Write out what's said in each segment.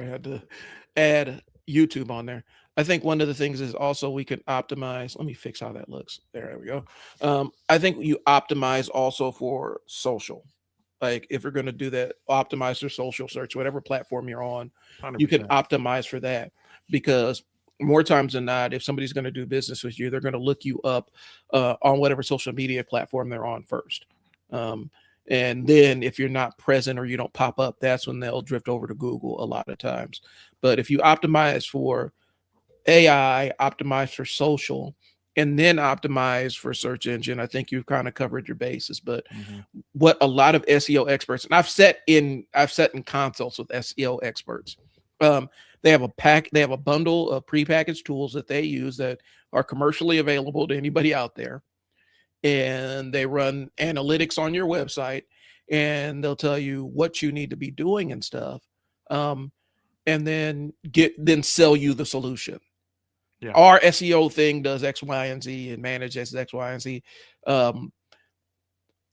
Sorry, I had to add YouTube on there. I think one of the things is also we can optimize. Let me fix how that looks. There we go. I think you optimize also for social. Like if you're going to do that, optimize for social search, whatever platform you're on, you can 100%. optimize for that because more times than not, if somebody's going to do business with you, they're going to look you up on whatever social media platform they're on first. Um, and then if you're not present or you don't pop up, that's when they'll drift over to Google a lot of times. But if you optimize for AI, optimize for social, and then optimize for search engine, I think you've kind of covered your bases. But Hmm. what a lot of SEO experts, and I've sat in consults with SEO experts. Um, they have a bundle of prepackaged tools that they use that are commercially available to anybody out there, and they run analytics on your website, and they'll tell you what you need to be doing and stuff, um, and then sell you the solution. Yeah. Our SEO thing does X, Y, and Z and manages X, Y, and Z. Um,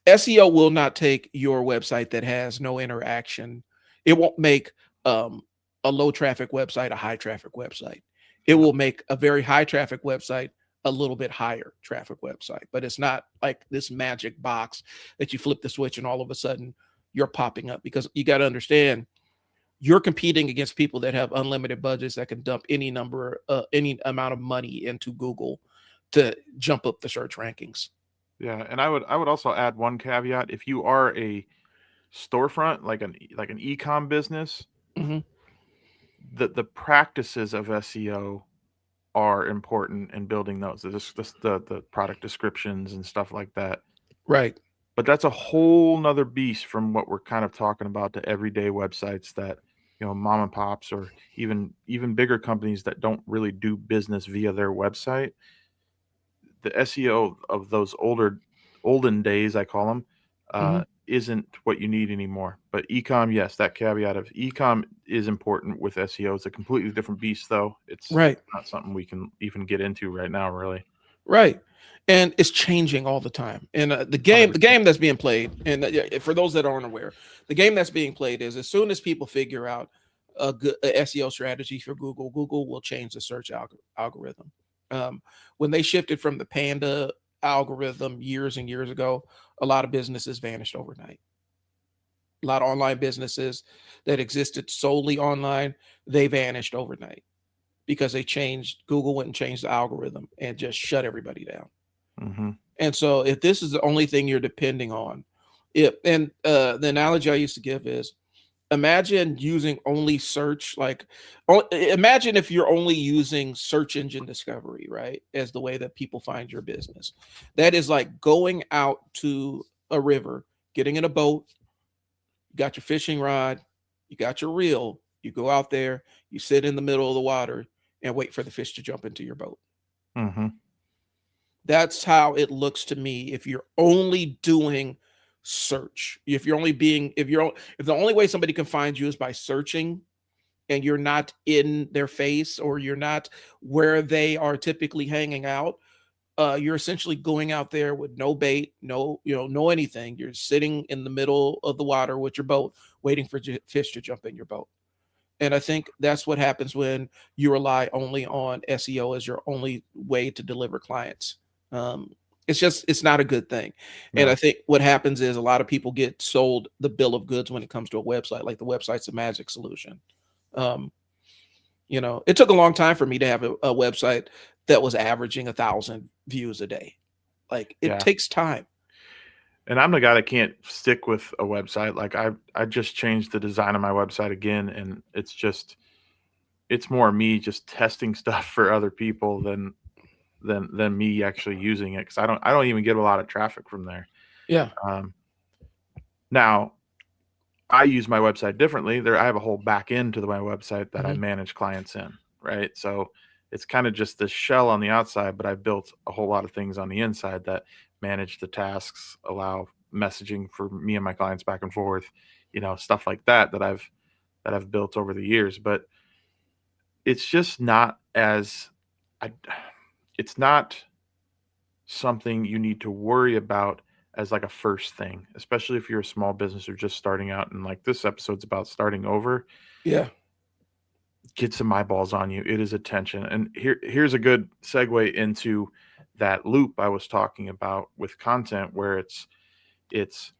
SEO will not take your website that has no interaction. It won't make um, a low traffic website a high traffic website. It No. will make a very high traffic website a little bit higher traffic website, but it's not like this magic box that you flip the switch and all of a sudden you're popping up because you got to understand you're competing against people that have unlimited budgets that can dump any amount of money into Google to jump up the search rankings. Yeah, and I would also add one caveat. If you are a storefront, like an e-com business, Hmm. the practices of SEO are important in building those. The product descriptions and stuff like that. Right. But that's a whole nother beast from what we're kind of talking about, the everyday websites that, mom and pops or even bigger companies that don't really do business via their website. The SEO of those olden days, I call them, Hmm. isn't what you need anymore. But ecom, yes, that caveat of ecom is important with SEO. It's a completely different beast, though. It's Right. not something we can even get into right now, really. Right. And it's changing all the time. And the 100%. game that's being played, and yeah, for those that aren't aware, the game that's being played is as soon as people figure out a SEO strategy for Google, Google will change the search algorithm. Um, when they shifted from the Panda algorithm years and years ago, a lot of businesses vanished overnight. A lot of online businesses that existed solely online, they vanished overnight because they changed. Google went and changed the algorithm and just shut everybody down. Hmm. And so if this is the only thing you're depending on, the analogy I used to give is imagine using only search, imagine if you're only using search engine discovery, right, as the way that people find your business. That is like going out to a river, getting in a boat, you got your fishing rod, you got your reel, you go out there, you sit in the middle of the water and wait for the fish to jump into your boat. Hmm. That's how it looks to me if you're only doing search. If the only way somebody can find you is by searching and you're not in their face or you're not where they are typically hanging out, you're essentially going out there with no bait, no anything. You're sitting in the middle of the water with your boat, waiting for fish to jump in your boat. And I think that's what happens when you rely only on SEO as your only way to deliver clients. Um, it's not a good thing. And I No. think what happens is a lot of people get sold the bill of goods when it comes to a website, like the website's a magic solution. Um, it took a long time for me to have a website that was averaging 1,000 views a day. Like it Yeah. takes time. And I'm the guy that can't stick with a website. Like I just changed the design of my website again, and it's more me just testing stuff for other people than me actually using it, because I don't even get a lot of traffic from there. Yeah. Um, Now I use my website differently. I have a whole back end to my website that I Hmm. manage clients in, right? So it's kind of just this shell on the outside, but I've built a whole lot of things on the inside that manage the tasks, allow messaging for me and my clients back and forth, stuff like that I've built over the years. But it's just not as I it's not something you need to worry about as like a first thing, especially if you're a small business or just starting out. And like this episode's about starting over. Yeah. get some eyeballs on you. It is attention. And here's a good segue into that loop I was talking about with content, where it's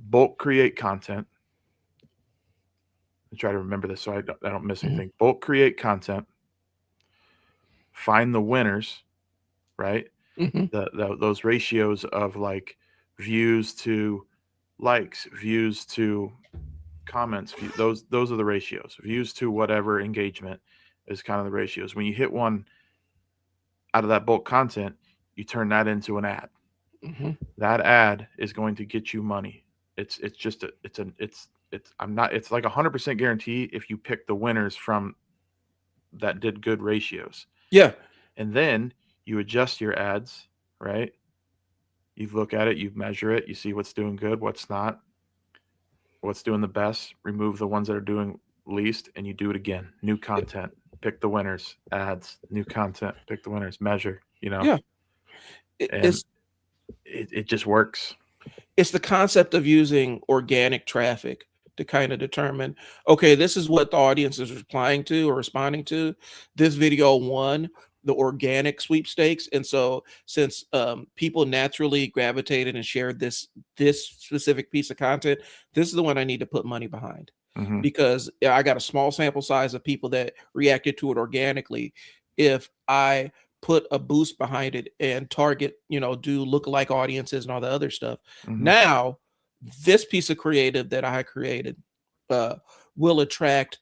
bulk create content. I try to remember this so I don't miss anything. Bulk create content, find the winners, right? Those ratios of like views to likes, views to comments, those are the ratios. Views to whatever engagement is kind of the ratios. When you hit one out of that bulk content, you turn that into an ad. That ad is going to get you money. It's like 100% guarantee if you pick the winners from that did good ratios. Yeah. And then you adjust your ads, right? You look at it, you measure it, you see what's doing good, what's not, what's doing the best, remove the ones that are doing least, and you do it again. New content, pick the winners, ads, new content, pick the winners, measure, Yeah. And it just works. It's the concept of using organic traffic to kind of determine, okay, this is what the audience is replying to or responding to. This video won the organic sweepstakes, and so since people naturally gravitated and shared this specific piece of content, this is the one I need to put money behind, because I got a small sample size of people that reacted to it organically. If I put a boost behind it and target, do lookalike audiences and all the other stuff, now this piece of creative that I created will attract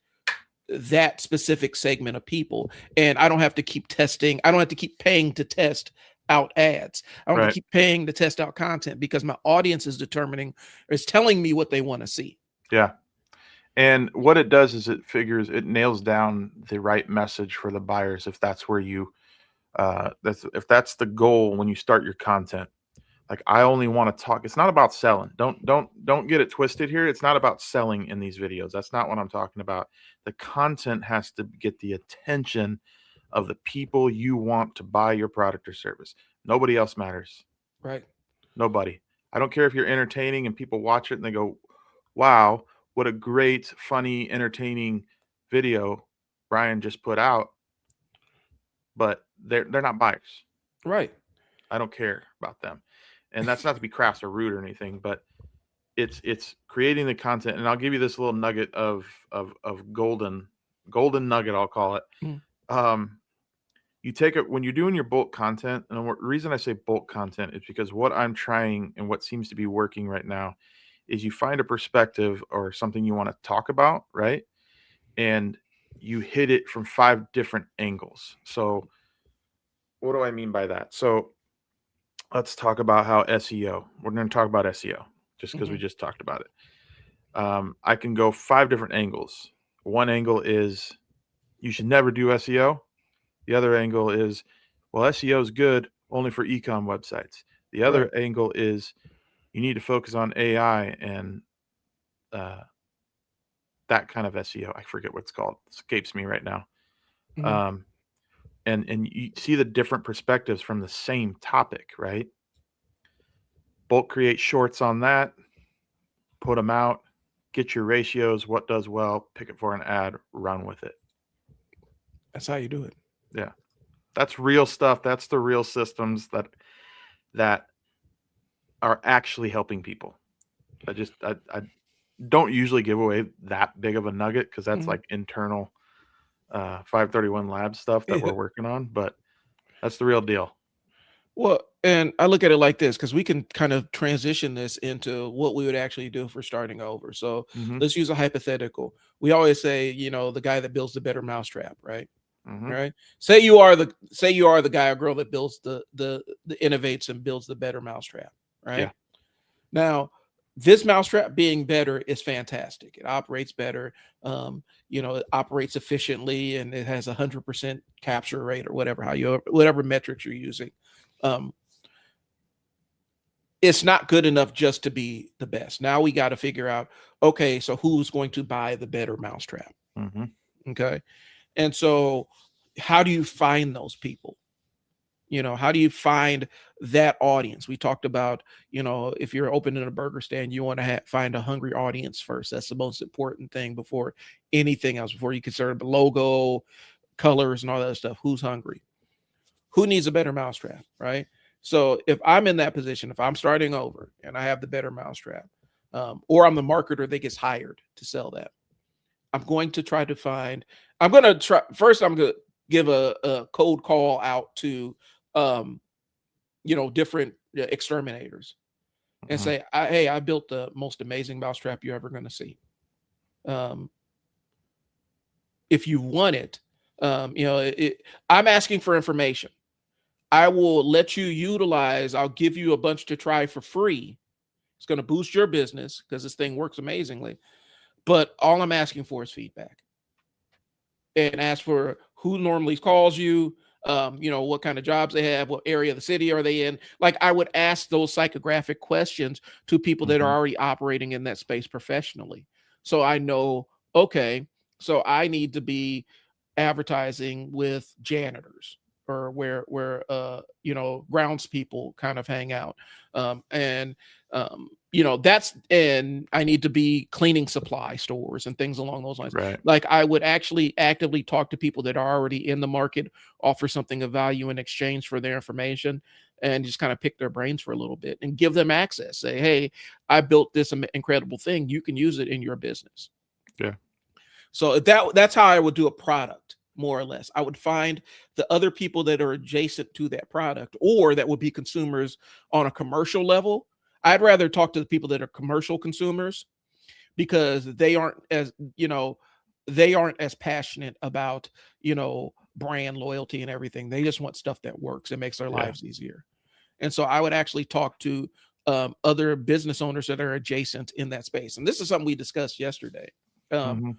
that specific segment of people, and I don't have to keep testing. I don't have to keep paying to test out ads. I don't have to keep paying to test out content, because my audience is telling me what they want to see. Yeah. And what it does is it nails down the right message for the buyers. If that's where you if that's the goal when you start your content. Like, I only want to talk. It's not about selling. Don't get it twisted here. It's not about selling in these videos. That's not what I'm talking about. The content has to get the attention of the people you want to buy your product or service. Nobody else matters. Right. Nobody. I don't care if you're entertaining and people watch it and they go, wow, what a great, funny, entertaining video Brian just put out. But they're not buyers. Right. I don't care about them. And that's not to be crass or rude or anything, but it's creating the content. And I'll give you this little nugget of golden nugget, I'll call it. You take it when you're doing your bulk content, and the reason I say bulk content is because what I'm trying and what seems to be working right now is you find a perspective or something you want to talk about, right? And you hit it from 5 different angles. So what do I mean by that? So let's talk about how SEO. We're going to talk about SEO just because we just talked about it. I can go 5 different angles. One angle is you should never do SEO. The other angle is, well, SEO is good only for e-com websites. The other angle is you need to focus on AI and that kind of SEO. I forget what it's called. It escapes me right now. And you see the different perspectives from the same topic, right? Bulk create shorts on that, put them out, get your ratios, what does well, pick it for an ad, run with it. That's how you do it. Yeah. That's real stuff. That's the real systems that are actually helping people. I don't usually give away that big of a nugget because that's like internal 531 lab stuff that we're working on, but that's the real deal. Well, and I look at it like this, because we can kind of transition this into what we would actually do if we're starting over. So let's use a hypothetical. We always say, the guy that builds the better mousetrap, right? Right. Say you are the guy or girl that builds the innovates and builds the better mousetrap, right? Yeah. Now, this mousetrap being better is fantastic. It operates better. It operates efficiently, and it has 100% capture rate or whatever metrics you're using. It's not good enough just to be the best. Now we got to figure out, okay, so who's going to buy the better mousetrap? Okay. And so how do you find those people? How do you find that audience? We talked about, if you're opening a burger stand, you want to find a hungry audience first. That's the most important thing before anything else, before you consider the logo, colors, and all that stuff. Who's hungry? Who needs a better mousetrap, right? So if I'm in that position, if I'm starting over and I have the better mousetrap, or I'm the marketer that gets hired to sell that, I'm going to try to find, I'm going to try, first I'm going to give a cold call out to, different exterminators and Mhm. say, hey, I built the most amazing mousetrap you're ever going to see. If you want it, I'm asking for information. I will let you utilize, I'll give you a bunch to try for free. It's going to boost your business because this thing works amazingly. But all I'm asking for is feedback, and ask for who normally calls you, what kind of jobs they have, what area of the city are they in. Like, I would ask those psychographic questions to people that are Mhm. already operating in that space professionally. So I know, okay, so I need to be advertising with janitors, or where grounds people kind of hang out. And that's, and I need to be cleaning supply stores and things along those lines. Right. Like, I would actually actively talk to people that are already in the market, offer something of value in exchange for their information, and just kind of pick their brains for a little bit and give them access. Say, hey, I built this incredible thing. You can use it in your business. Yeah. So that's how I would do a product, more or less. I would find the other people that are adjacent to that product, or that would be consumers on a commercial level. I'd rather talk to the people that are commercial consumers, because they aren't as passionate about, brand loyalty and everything. They just want stuff that works and makes their Yeah. lives easier. And so I would actually talk to other business owners that are adjacent in that space. And this is something we discussed yesterday. Um, Mhm.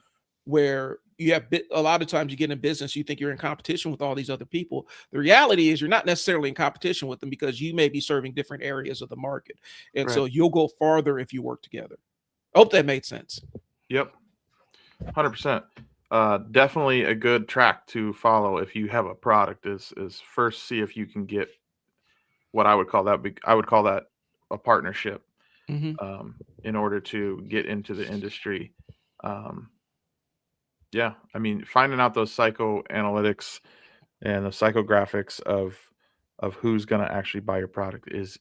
where you have a lot of times you get in business, you think you're in competition with all these other people. The reality is you're not necessarily in competition with them, because you may be serving different areas of the market. And Right. so you'll go farther if you work together. Hope that made sense. Yep. 100%. Definitely a good track to follow if you have a product is first see if you can get what I would call that a partnership, Hmm. in order to get into the industry. Um, yeah, I mean, finding out those psychoanalytics and the psychographics of who's going to actually buy your product is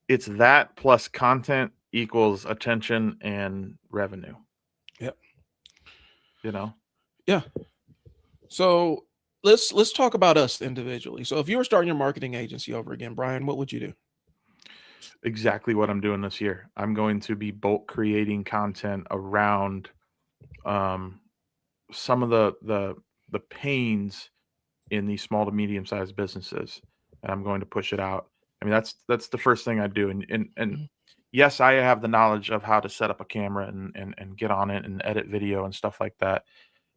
it's that plus content equals attention and revenue. Yep. You know Yeah. So let's talk about us individually. So if you were starting your marketing agency over again, Brian, what would you do? exactly what I'm doing this year. I'm going to be bulk creating content around um, some of the pains in these small to medium sized businesses, and I'm going to push it out. I mean, that's the first thing I do. And Mhm. yes, I have the knowledge of how to set up a camera and get on it and edit video and stuff like that.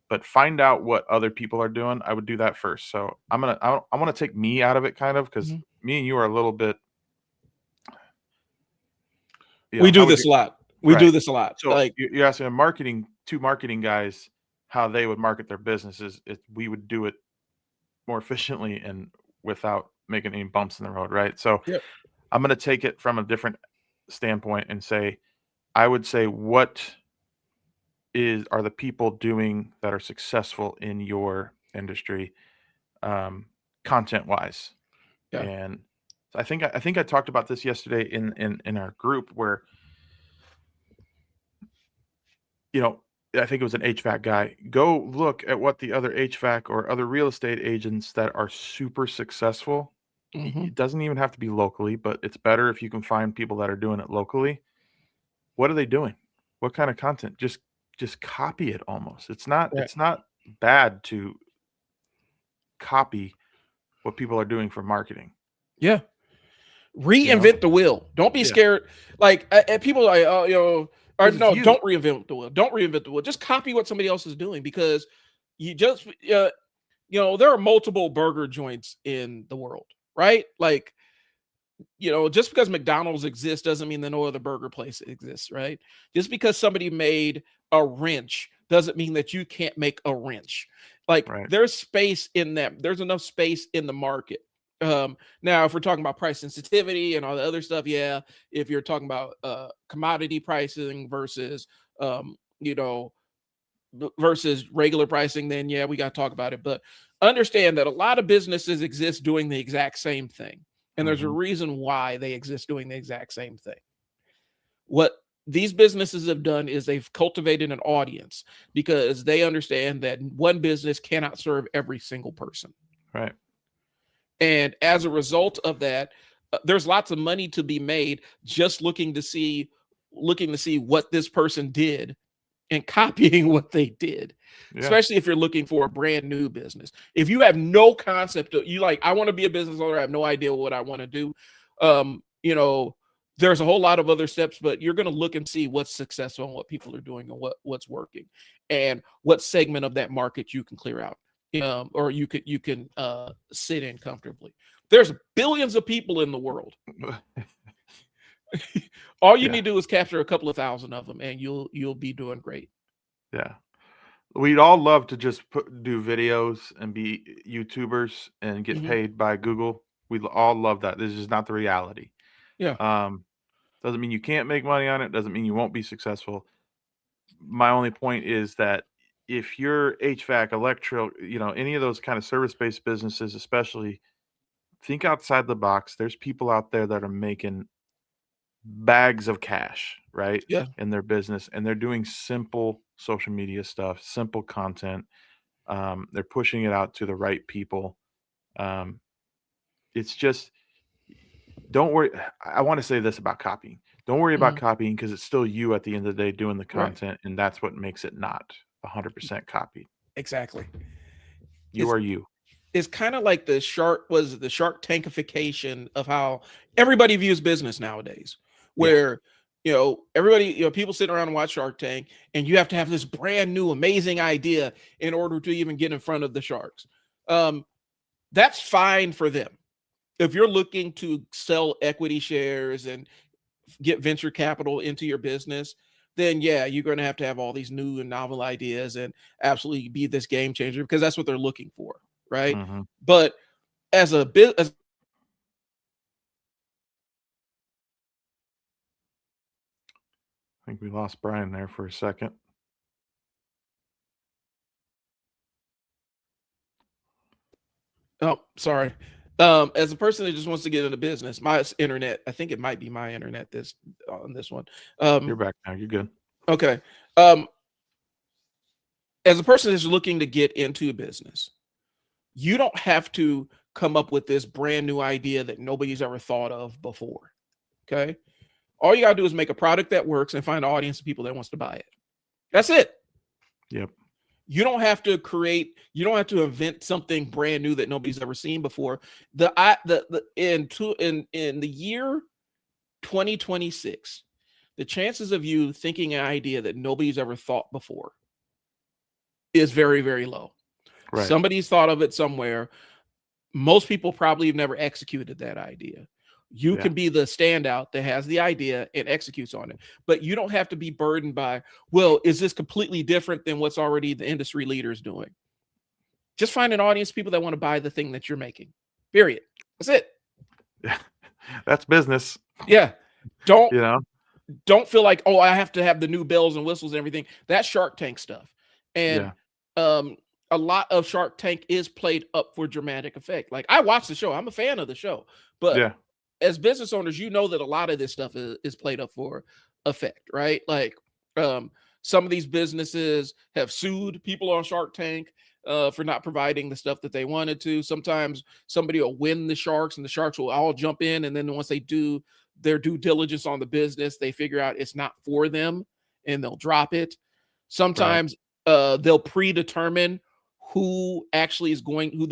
But find out what other people are doing. I would do that first. So I want to take me out of it, kind of, because Mhm. me and you are a little bit, We do how would this you a lot. We right? do this a lot. So Like, you're asking a marketing two marketing guys how they would market their businesses. We would do it more efficiently and without making any bumps in the road, right? So yep. I'm going to take it from a different standpoint and say, I would say, what is are the people doing that are successful in your industry, um, content wise? Yeah. And I think I talked about this yesterday in our group where you know, I think it was an HVAC guy. Go look at what the other HVAC or other real estate agents that are super successful. Hmm. It doesn't even have to be locally, but it's better if you can find people that are doing it locally. What are they doing? What kind of content? Just copy it almost. Right. It's not bad to copy what people are doing for marketing, Yeah. you know? Reinvent the wheel. Don't be Yeah, scared. Like, people are like, oh, or because it's no, you. don't reinvent the wheel. Don't reinvent the wheel. Just copy what somebody else is doing, because you just, there are multiple burger joints in the world, right? Like, just because McDonald's exists doesn't mean that no other burger place exists, right? Just because somebody made a wrench doesn't mean that you can't make a wrench. Like Right. there's space in that. There's enough space in the market. Now, if we're talking about price sensitivity and all the other stuff, yeah. If you're talking about commodity pricing versus you know versus regular pricing, then yeah, we got to talk about it. But understand that a lot of businesses exist doing the exact same thing. And there's a Hmm. reason why they exist doing the exact same thing. What these businesses have done is they've cultivated an audience because they understand that one business cannot serve every single person. Right. And as a result of that, there's lots of money to be made just looking to see what this person did and copying what they did, Yeah. especially if you're looking for a brand new business. If you have no concept of you like, I want to be a business owner, I have no idea what I want to do. You know, there's a whole lot of other steps, but you're going to look and see what's successful and what people are doing and what's working and what segment of that market you can clear out. Or you can sit in comfortably. There's billions of people in the world. All you Yeah. need to do is capture a couple of thousand of them, and you'll be doing great. Yeah. We'd all love to just do videos and be YouTubers and get Mhm. paid by Google. We'd all love that. This is not the reality. Yeah. Um, doesn't mean you can't make money on it. Doesn't mean you won't be successful. My only point is that if you're HVAC, electro, any of those kind of service-based businesses, especially, think outside the box. There's people out there that are making bags of cash, right, Yeah. in their business, and they're doing simple social media stuff, simple content. They're pushing it out to the right people. Um, it's just don't worry. I want to say this about copying. Don't worry about Mhm. copying because it's still you at the end of the day doing the Right. content, and that's what makes it not 100% copied. Exactly. You It's are you. it's kind of like the shark tankification of how everybody views business nowadays, Yeah. where everybody, people sit around and watch Shark Tank, and you have to have this brand new amazing idea in order to even get in front of the sharks. Um, that's fine for them. If you're looking to sell equity shares and get venture capital into your business, then yeah, you're going to have all these new and novel ideas and absolutely be this game changer because that's what they're looking for, right? Hmm. But as a business, I think we lost Brian there for a second. oh, sorry. As a person that just wants to get into business, my internet, I think it might be my internet this on this one. You're Um, back now. You're good. okay. Um, as a person that's looking to get into a business, you don't have to come up with this brand new idea that nobody's ever thought of before. Okay. All you gotta do is make a product that works and find an audience of people that wants to buy it. That's it. Yep. You don't have to you don't have to invent something brand new that nobody's ever seen before. The in the year 2026, the chances of you thinking an idea that nobody's ever thought before is very, very low. Right. Somebody's thought of it somewhere. Most people probably have never executed that idea. You Yeah. can be the standout that has the idea and executes on it, but you don't have to be burdened by, well, is this completely different than what's already the industry leaders doing? Just find an audience of people that want to buy the thing that you're making. Period. That's it. That's business, Yeah. Don't you know? don't feel like, oh, I have to have the new bells and whistles and everything. That's Shark Tank stuff. And Yeah. um a lot of Shark Tank is played up for dramatic effect. Like I watch the show. I'm a fan of the show. But Yeah. as business owners, you know that a lot of this stuff is played up for effect, right? Like um some of these businesses have sued people on Shark Tank for not providing the stuff that they wanted to. Sometimes somebody will win the sharks and the sharks will all jump in. And then once they do their due diligence on the business, they figure out it's not for them and they'll drop it. Right. Sometimes they'll predetermine who they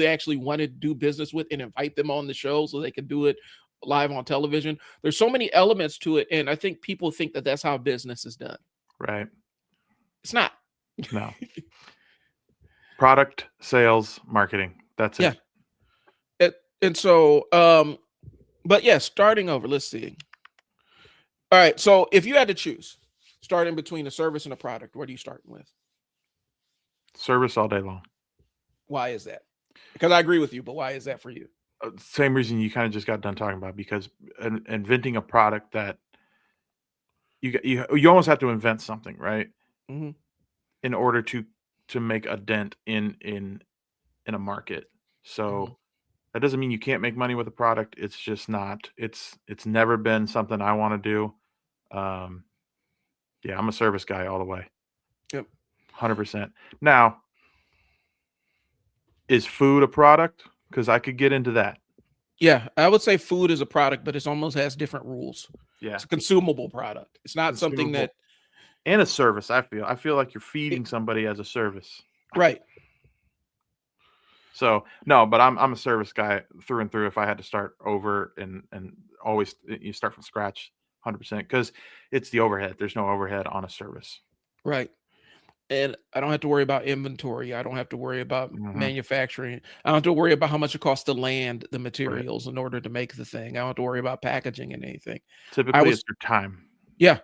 actually want to do business with and invite them on the show so they can do it live on television. There's so many elements to it. And I think people think that that's how business is done. Right. It's not. No. Product, sales, marketing. That's Yeah. it. And so, but yeah, starting over, let's see. All right. So if you had to choose starting between a service and a product, what are you starting with? Service all day long. Why is that? Because I agree with you, but why is that for you? Same reason you kind of just got done talking about, because inventing a product that you almost have to invent something, right? Hmm. In order to make a dent in a market. Hmm. So that doesn't mean you can't make money with a product. It's just not. It's never been something I want to do. Yeah, I'm a service guy all the way, Yep. 100%. Now, is food a product? Because I could get into that. Yeah, I would say food is a product, but it almost has different rules. Yeah, It's a consumable product. It's not something that consumable and a service. I feel like you're it, feeding somebody as a service. right. So no, but I'm a service guy through and through. If I had to start over and always you start from scratch, 100%, because it's the overhead. There's no overhead on a service. Right. And I don't have to worry about inventory. I don't have to worry about Hmm. manufacturing. I don't have to worry about how much it costs to land the Right. materials in order to make the thing. I don't have to worry about packaging and anything. I Typically, was it's your time. Yeah,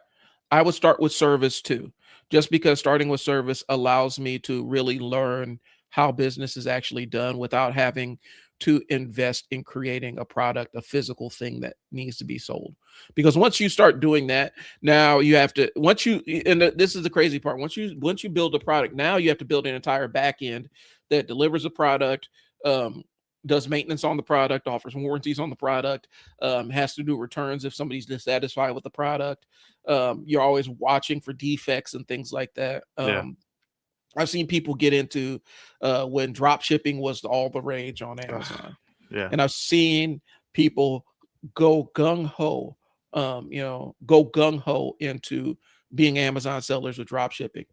I would start with service too, just because starting with service allows me to really learn how business is actually done without having to invest in creating a product, a physical thing that needs to be sold. Because once you start doing that, now you have to this is the crazy part. Once you build a product, now you have to build an entire back end that delivers a product, um, does maintenance on the product, offers warranties on the product, has to do returns if somebody's dissatisfied with the product. You're always watching for defects and things like that. Yeah. I've seen people get into when drop shipping was all the rage on Ugh, Amazon, yeah. and I've seen people go go gung ho into being Amazon sellers with drop shipping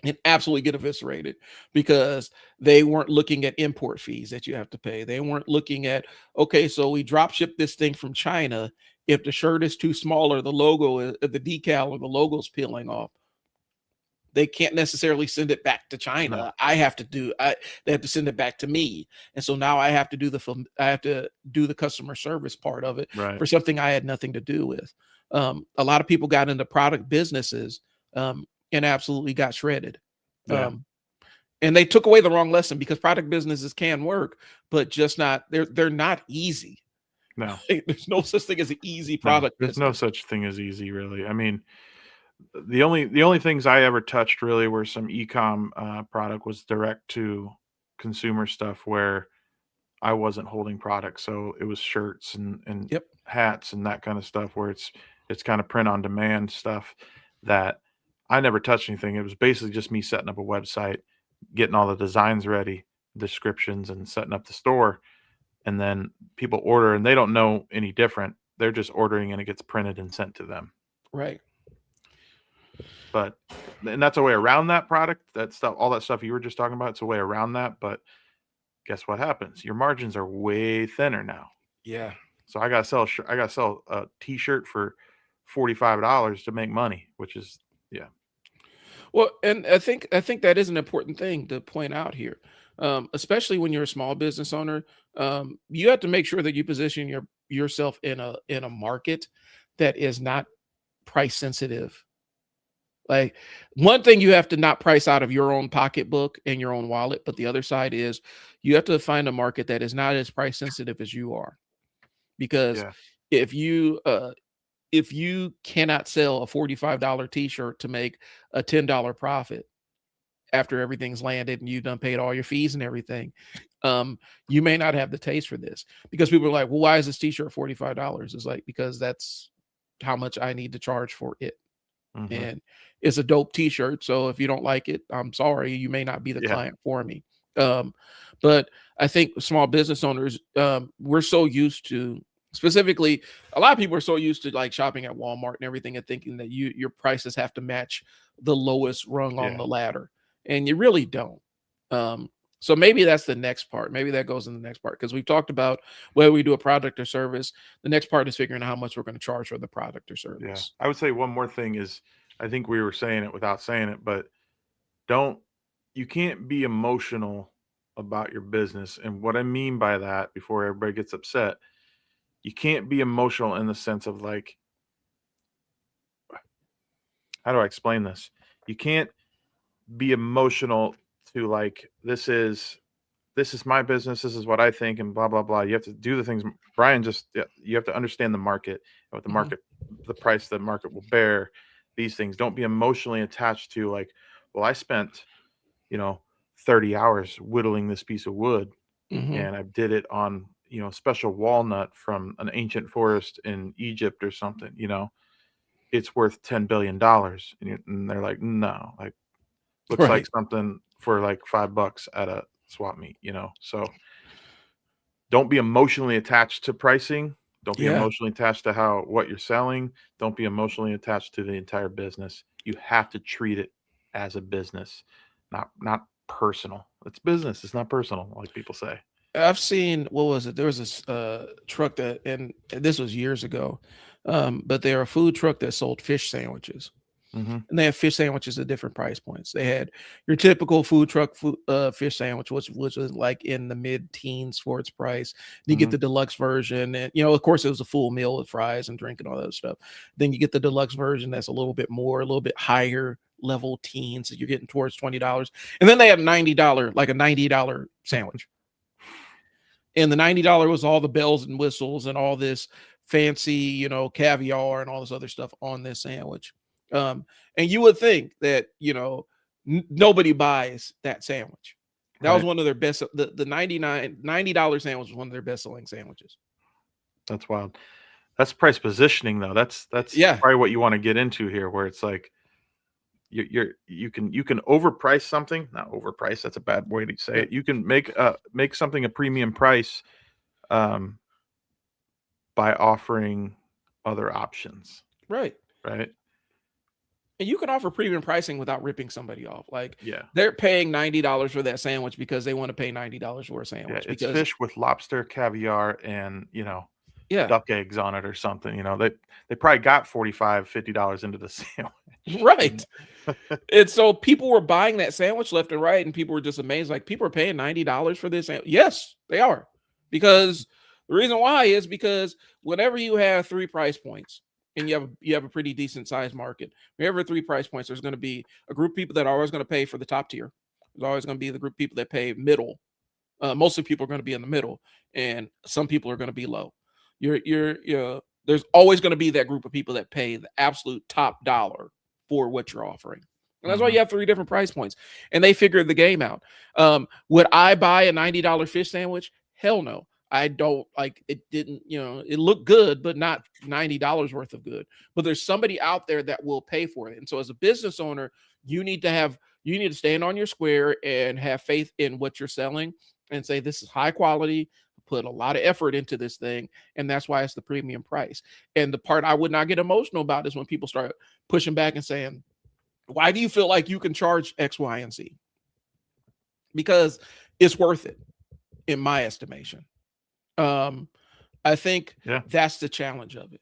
and absolutely get eviscerated because they weren't looking at import fees that you have to pay. They weren't looking at, okay, so we drop ship this thing from China. If the shirt is too small or the decal or the logo's peeling off, they can't necessarily send it back to No. China. They have to send it back to me. And so now I have to do the customer service part of it Right. for something I had nothing to do with. A lot of people got into product businesses and absolutely got shredded. Yeah. Um, and they took away the wrong lesson because product businesses can work, but just not they're not easy. No. There's no such thing as an easy No. product There's no business. such thing as easy, really. I mean, the only things I ever touched really were some e-com product, was direct to consumer stuff where I wasn't holding products, so it was shirts and Yep. hats and that kind of stuff where it's kind of print on demand stuff that I never touched anything. It was basically just me setting up a website, getting all the designs ready, descriptions, and setting up the store. And then people order and they don't know any different. They're just ordering and it gets printed and sent to them. Right. But and that's a way around that product, that stuff, all that stuff you were just talking about. It's a way around that. But guess what happens? Your margins are way thinner now. Yeah. So I gotta sell a T-shirt for $45 to make money, which is yeah, Well, and I think that is an important thing to point out here, especially when you're a small business owner. You have to make sure that you position yourself in a market that is not price sensitive. Like one thing you have to not price out of your own pocketbook and your own wallet, but the other side is you have to find a market that is not as price sensitive as you are. Because yeah, if you cannot sell a $45 t-shirt to make a $10 profit after everything's landed and you've done paid all your fees and everything, you may not have the taste for this because people are like, well, why is this t-shirt $45? It's like, because that's how much I need to charge for it. hmm, And it's a dope t-shirt. So if you don't like it, I'm sorry, you may not be the yeah, client for me. Um, but I think small business owners, we're so used to specifically a lot of people are so used to like shopping at Walmart and everything and thinking that your prices have to match the lowest rung on yeah, the ladder. And you really don't. So maybe that's the next part. Maybe that goes in the next part because we've talked about whether we do a product or service. The next part is figuring out how much we're going to charge for the product or yeah. service. I would say one more thing is, I think we were saying it without saying it, but don't you can't be emotional about your business. And what I mean by that, before everybody gets upset, you can't be emotional in the sense of like, how do I explain this? You can't be emotional to like, this is this is my business, this is what I think, and blah blah blah. You have to do the things Brian just. Yeah, you have to understand the market, what the Mhm. market, the price the market will bear. These things. Don't be emotionally attached to like, well, I spent, you know, 30 hours whittling this piece of wood, Mhm. and I did it on, special walnut from an ancient forest in Egypt or something. It's worth $10 billion, and they're like, no, like looks like Right. something for like $5 at a swap meet. So don't be emotionally attached to pricing. Don't be Yeah. emotionally attached to what you're selling. Don't be emotionally attached to the entire business. You have to treat it as a business, not personal. It's business. It's not personal, like people say. I've seen, what was it? There was this truck that, and this was years ago, but they're a food truck that sold fish sandwiches. Hmm. And they have fish sandwiches at different price points. They had your typical food truck fish sandwich, which was like in the mid teens for its price. Then you get Hmm. the deluxe version, and of course, it was a full meal with fries and drink and all that stuff. Then you get the deluxe version that's a little bit more, a little bit higher level teens. So you're getting towards $20, and then they had $90, like a $90 sandwich, and the $90 was all the bells and whistles and all this fancy, caviar and all this other stuff on this sandwich. Um, and you would think that, nobody buys that sandwich. That was Right. one of their best. The $90 sandwich was one of their best selling sandwiches. That's wild. That's price positioning, though. That's Yeah. probably what you want to get into here, where it's like you can overprice something. Not overprice. That's a bad way to say Yeah. it. You can make something a premium price, um, by offering other options, Right. right? And you can offer premium pricing without ripping somebody off. Like, Yeah. they're paying $90 for that sandwich because they want to pay $90 for a Yeah, sandwich. it's Because fish with lobster, caviar, and, yeah, duck eggs on it or something. They probably got 45, $50 into the sandwich. right. And so people were buying that sandwich left and right, and people were just amazed. Like, people are paying $90 for this. Yes, they are. Because the reason why is because whenever you have three price points and you have a pretty decent sized market, whenever three price points, there's going to be a group of people that are always going to pay for the top tier. There's always going to be the group of people that pay middle. Mostly people are going to be in the middle, and some people are going to be low. There's always going to be that group of people that pay the absolute top dollar for what you're offering. And that's why Mhm. you have three different price points. And they figured the game out. Would I buy a $90 fish sandwich? Hell no. I don't. Like, it didn't, it looked good, but not $90 worth of good. But there's somebody out there that will pay for it. And so as a business owner, you need to stand on your square and have faith in what you're selling and say, this is high quality, put a lot of effort into this thing, and that's why it's the premium price. And the part I would not get emotional about is when people start pushing back and saying, why do you feel like you can charge X, Y, and Z? Because it's worth it, in my estimation. um I think Yeah. that's the challenge of it.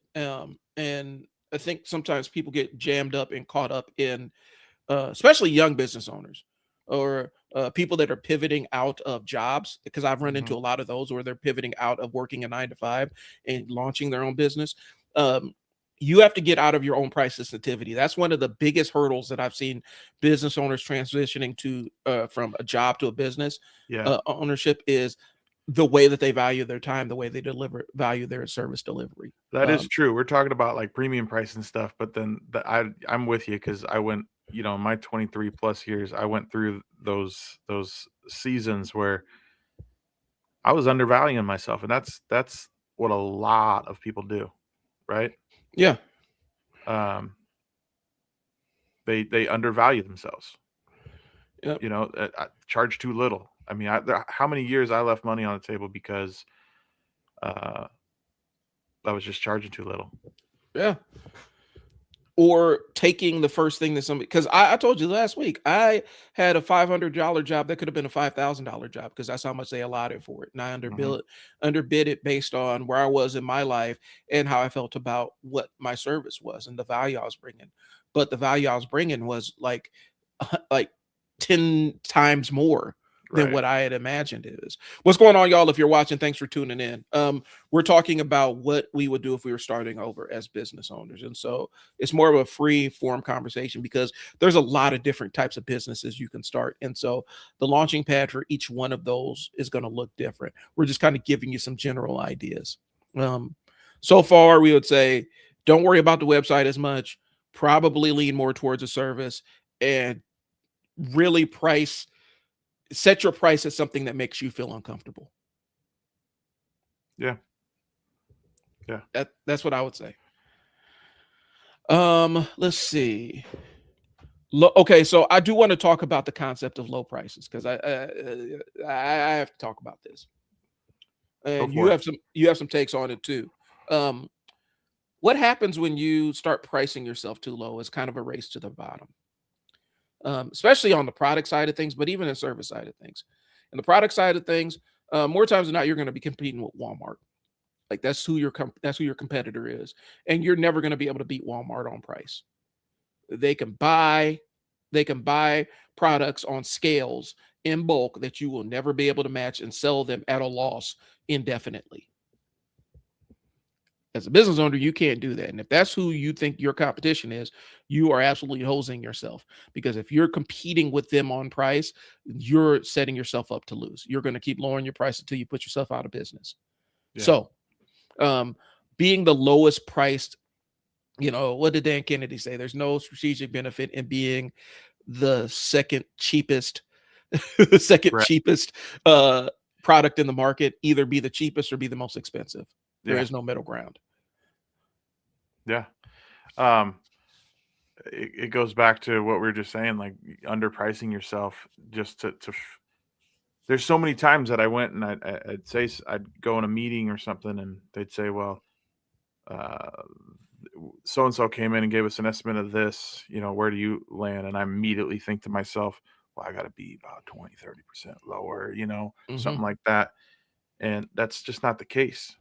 And I think sometimes people get jammed up and caught up in, especially young business owners, or people that are pivoting out of jobs, because I've run into Mhm. a lot of those where they're pivoting out of working a 9 to 5 and launching their own business. Um, you have to get out of your own price sensitivity. That's one of the biggest hurdles that I've seen business owners transitioning to, from a job to a business Yeah. ownership, is the way that they value their time, the way they value their service delivery. That is true. We're talking about, like, premium price and stuff, but then I'm with you because I went, my 23 plus years, I went through those seasons where I was undervaluing myself, and that's what a lot of people do, right? Yeah. Um, they undervalue themselves, Yep. charge too little. I mean, how many years I left money on the table because, uh, I was just charging too little. Yeah. Or taking the first thing that somebody, because I told you last week, I had a $500 job that could have been a $5,000 job because that's how much they allotted for it. And I Mhm. underbid it based on where I was in my life and how I felt about what my service was and the value I was bringing. But the value I was bringing was like 10 times more than Right. what I had imagined it is. What's going on, y'all? If you're watching, thanks for tuning in. We're talking about what we would do if we were starting over as business owners. And so it's more of a free form conversation because there's a lot of different types of businesses you can start. And so the launching pad for each one of those is going to look different. We're just kind of giving you some general ideas. So far, we would say don't worry about the website as much, probably lean more towards a service and really set your price as something that makes you feel uncomfortable. Yeah. Yeah. That's what I would say. Let's see. Okay, so I do want to talk about the concept of low prices because I have to talk about this, Go and for it. you have some takes on it too. Um, what happens when you start pricing yourself too low is kind of a race to the bottom, especially on the product side of things, but even the service side of things. And the product side of things, more times than not, you're going to be competing with Walmart. Like that's who your competitor is, and you're never going to be able to beat Walmart on price. They can buy products on scales in bulk that you will never be able to match and sell them at a loss indefinitely. As a business owner, you can't do that. And if that's who you think your competition is, you are absolutely hosing yourself. Because if you're competing with them on price, you're setting yourself up to lose. You're going to keep lowering your price until you put yourself out of business. Yeah. So, being the lowest priced, what did Dan Kennedy say? There's no strategic benefit in being the second cheapest, the second Right. cheapest product in the market. Either be the cheapest or be the most expensive. There is no middle ground. Yeah. It goes back to what we were just saying, like underpricing yourself just to there's so many times that I went and I'd say I'd go in a meeting or something and they'd say, well, uh, so and so came in and gave us an estimate of this, where do you land? And I immediately think to myself, well, I got to be about 20-30% lower, something like that. And that's just not the case.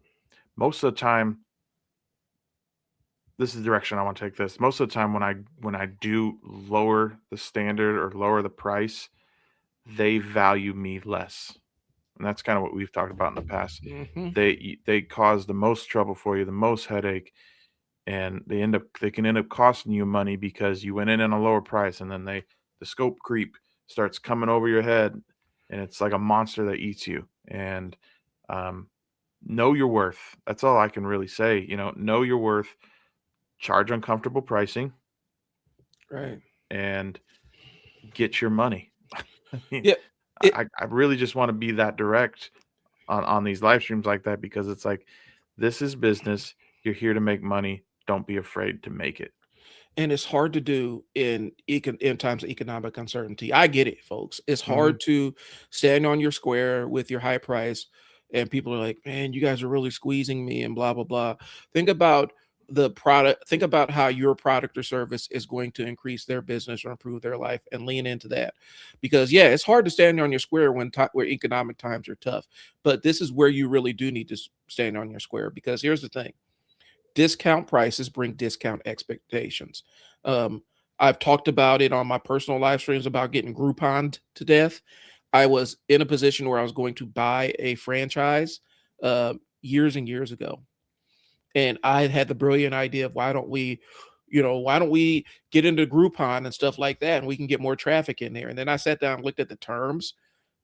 Most of the time, this is the direction I want to take this. Most of the time when I do lower the standard or lower the price, they value me less. And that's kind of what we've talked about in the past. They cause the most trouble for you, the most headache, and they can end up costing you money because you went in a lower price, and then the scope creep starts coming over your head, and it's like a monster that eats you. And know your worth. That's all I can really say. Know your worth. Charge uncomfortable pricing, Right. and get your money. Yeah. I really just want to be that direct on these live streams like that because it's like, this is business. You're here to make money. Don't be afraid to make it. And it's hard to do in times of economic uncertainty. I get it, folks. It's hard to stand on your square with your high price, and people are like, "Man, you guys are really squeezing me," and blah blah blah. Think about the product. Think about how your product or service is going to increase their business or improve their life, and lean into that. Because yeah, it's hard to stand on your square where economic times are tough. But this is where you really do need to stand on your square. Because here's the thing. Discount prices bring discount expectations. I've talked about it on my personal live streams about getting Groupon to death. I was in a position where I was going to buy a franchise years and years ago. And I had the brilliant idea of why don't we get into Groupon and stuff like that, and we can get more traffic in there. And then I sat down and looked at the terms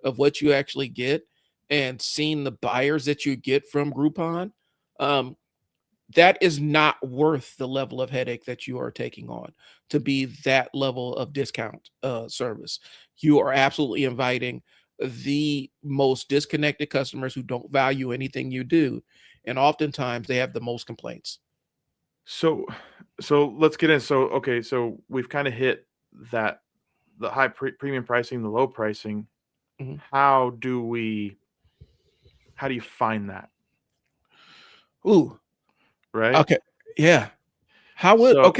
of what you actually get and seen the buyers that you get from Groupon. That is not worth the level of headache that you are taking on to be that level of discount service. You are absolutely inviting the most disconnected customers who don't value anything you do. And oftentimes they have the most complaints. So let's get in. So, okay. So we've kind of hit that, the high premium pricing, the low pricing. Mhm. How do you find that? Ooh, Right. okay. Yeah. So go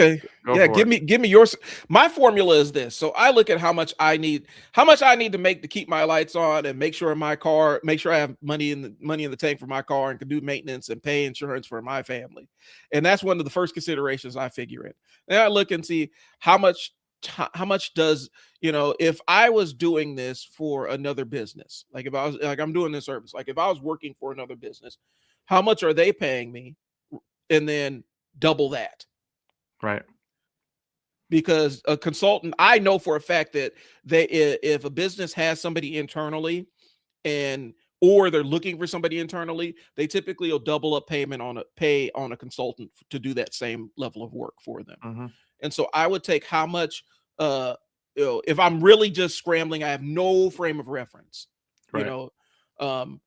Yeah, for give it. me yours. My formula is this. So I look at how much I need to make to keep my lights on and make sure I have money in the tank for my car and can do maintenance and pay insurance for my family. And that's one of the first considerations I figure in. Then I look and see how much how much does, if I was doing this for another business, like if I was like, I'm doing this service, like if I was working for another business, how much are they paying me? And then double that. Right. Because a consultant, I know for a fact that if a business has somebody internally, and or they're looking for somebody internally, they typically will double up payment on a consultant to do that same level of work for them. Mm-hmm. And so I would take how much, if I'm really just scrambling, I have no frame of reference, you Right. know, um,